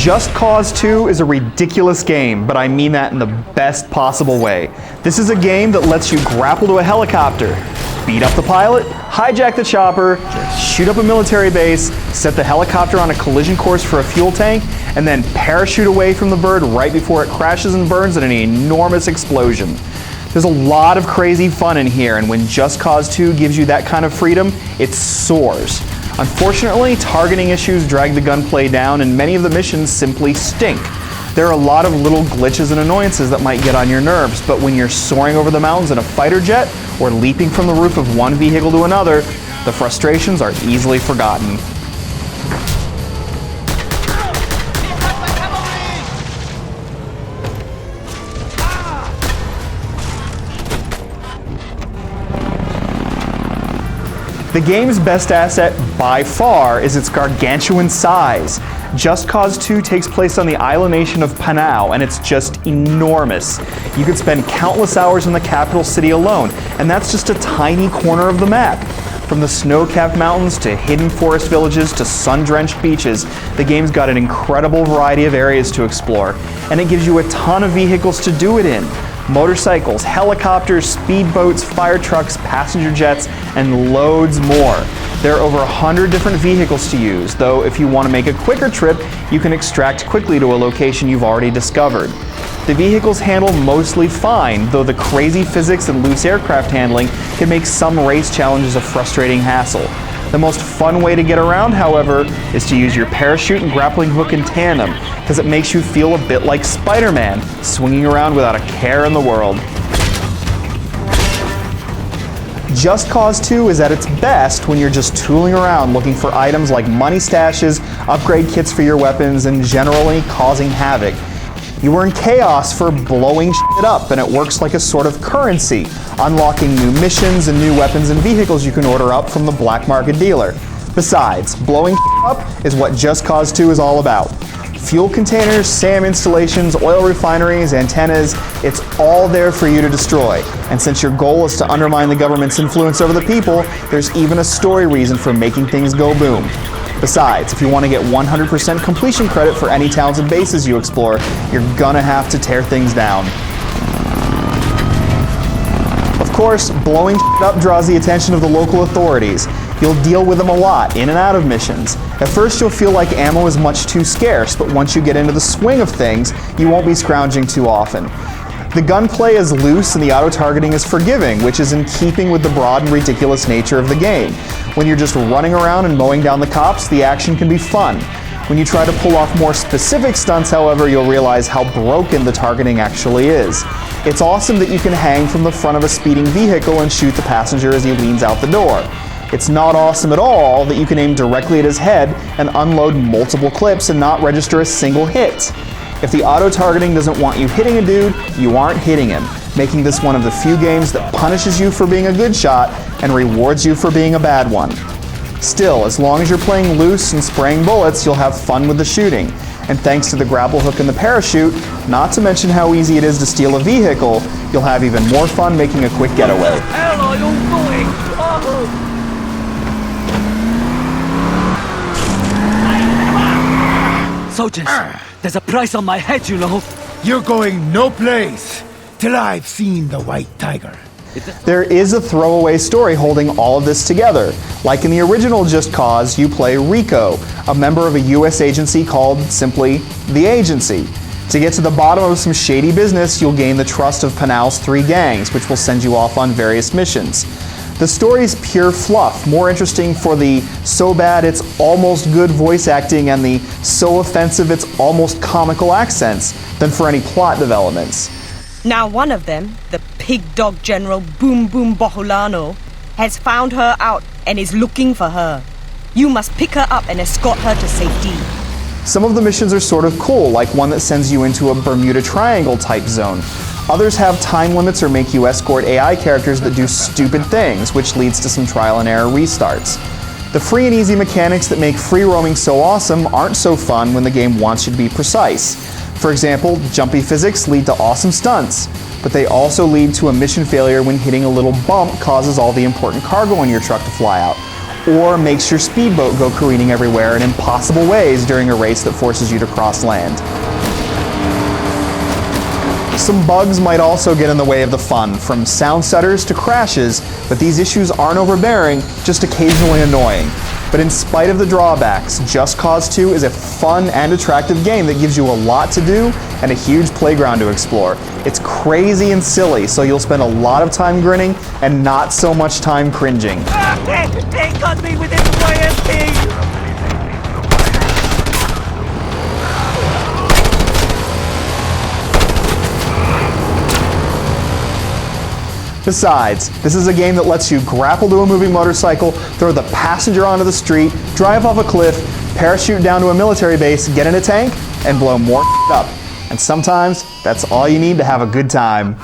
Just Cause 2 is a ridiculous game, but I mean that in the best possible way. This is a game that lets you grapple to a helicopter, beat up the pilot, hijack the chopper, shoot up a military base, set the helicopter on a collision course for a fuel tank, and then parachute away from the bird right before it crashes and burns in an enormous explosion. There's a lot of crazy fun in here, and when Just Cause 2 gives you that kind of freedom, it soars. Unfortunately, targeting issues drag the gunplay down, and many of the missions simply stink. There are a lot of little glitches and annoyances that might get on your nerves, but when you're soaring over the mountains in a fighter jet or leaping from the roof of one vehicle to another, the frustrations are easily forgotten. The game's best asset, by far, is its gargantuan size. Just Cause 2 takes place on the island nation of Panau, and it's just enormous. You could spend countless hours in the capital city alone, and that's just a tiny corner of the map. From the snow-capped mountains to hidden forest villages to sun-drenched beaches, the game's got an incredible variety of areas to explore, and it gives you a ton of vehicles to do it in. Motorcycles, helicopters, speedboats, fire trucks, passenger jets, and loads more. There are over 100 different vehicles to use, though if you want to make a quicker trip, you can extract quickly to a location you've already discovered. The vehicles handle mostly fine, though the crazy physics and loose aircraft handling can make some race challenges a frustrating hassle. The most fun way to get around, however, is to use your parachute and grappling hook in tandem, because it makes you feel a bit like Spider-Man, swinging around without a care in the world. Just Cause 2 is at its best when you're just tooling around looking for items like money stashes, upgrade kits for your weapons, and generally causing havoc. You earn chaos for blowing shit up, and it works like a sort of currency, unlocking new missions and new weapons and vehicles you can order up from the black market dealer. Besides, blowing shit up is what Just Cause 2 is all about. Fuel containers, SAM installations, oil refineries, antennas, it's all there for you to destroy. And since your goal is to undermine the government's influence over the people, there's even a story reason for making things go boom. Besides, if you want to get 100% completion credit for any towns and bases you explore, you're gonna have to tear things down. Of course, blowing shit up draws the attention of the local authorities. You'll deal with them a lot, in and out of missions. At first you'll feel like ammo is much too scarce, but once you get into the swing of things, you won't be scrounging too often. The gunplay is loose and the auto-targeting is forgiving, which is in keeping with the broad and ridiculous nature of the game. When you're just running around and mowing down the cops, the action can be fun. When you try to pull off more specific stunts, however, you'll realize how broken the targeting actually is. It's awesome that you can hang from the front of a speeding vehicle and shoot the passenger as he leans out the door. It's not awesome at all that you can aim directly at his head and unload multiple clips and not register a single hit. If the auto-targeting doesn't want you hitting a dude, you aren't hitting him, making this one of the few games that punishes you for being a good shot and rewards you for being a bad one. Still, as long as you're playing loose and spraying bullets, you'll have fun with the shooting. And thanks to the grapple hook and the parachute, not to mention how easy it is to steal a vehicle, you'll have even more fun making a quick getaway. Where the hell are you going? Oh. Soldiers, there's a price on my head, you know. You're going no place till I've seen the white tiger. There is a throwaway story holding all of this together. Like in the original Just Cause, you play Rico, a member of a US agency called simply the Agency. To get to the bottom of some shady business, you'll gain the trust of Panau's 3 gangs, which will send you off on various missions. The story's pure fluff, more interesting for the so bad it's almost good voice acting and the so offensive it's almost comical accents than for any plot developments. Now one of them, the pig dog general Boom Boom Boholano, has found her out and is looking for her. You must pick her up and escort her to safety. Some of the missions are sort of cool, like one that sends you into a Bermuda Triangle type zone. Others have time limits or make you escort AI characters that do stupid things, which leads to some trial and error restarts. The free and easy mechanics that make free roaming so awesome aren't so fun when the game wants you to be precise. For example, jumpy physics lead to awesome stunts, but they also lead to a mission failure when hitting a little bump causes all the important cargo in your truck to fly out. or makes your speedboat go careening everywhere in impossible ways during a race that forces you to cross land. Some bugs might also get in the way of the fun, from sound stutters to crashes, but these issues aren't overbearing, just occasionally annoying. But in spite of the drawbacks, Just Cause 2 is a fun and attractive game that gives you a lot to do and a huge playground to explore. It's crazy and silly, so you'll spend a lot of time grinning and not so much time cringing. They got me with this YSP! Besides, this is a game that lets you grapple to a moving motorcycle, throw the passenger onto the street, drive off a cliff, parachute down to a military base, get in a tank, and blow more up. And sometimes, that's all you need to have a good time.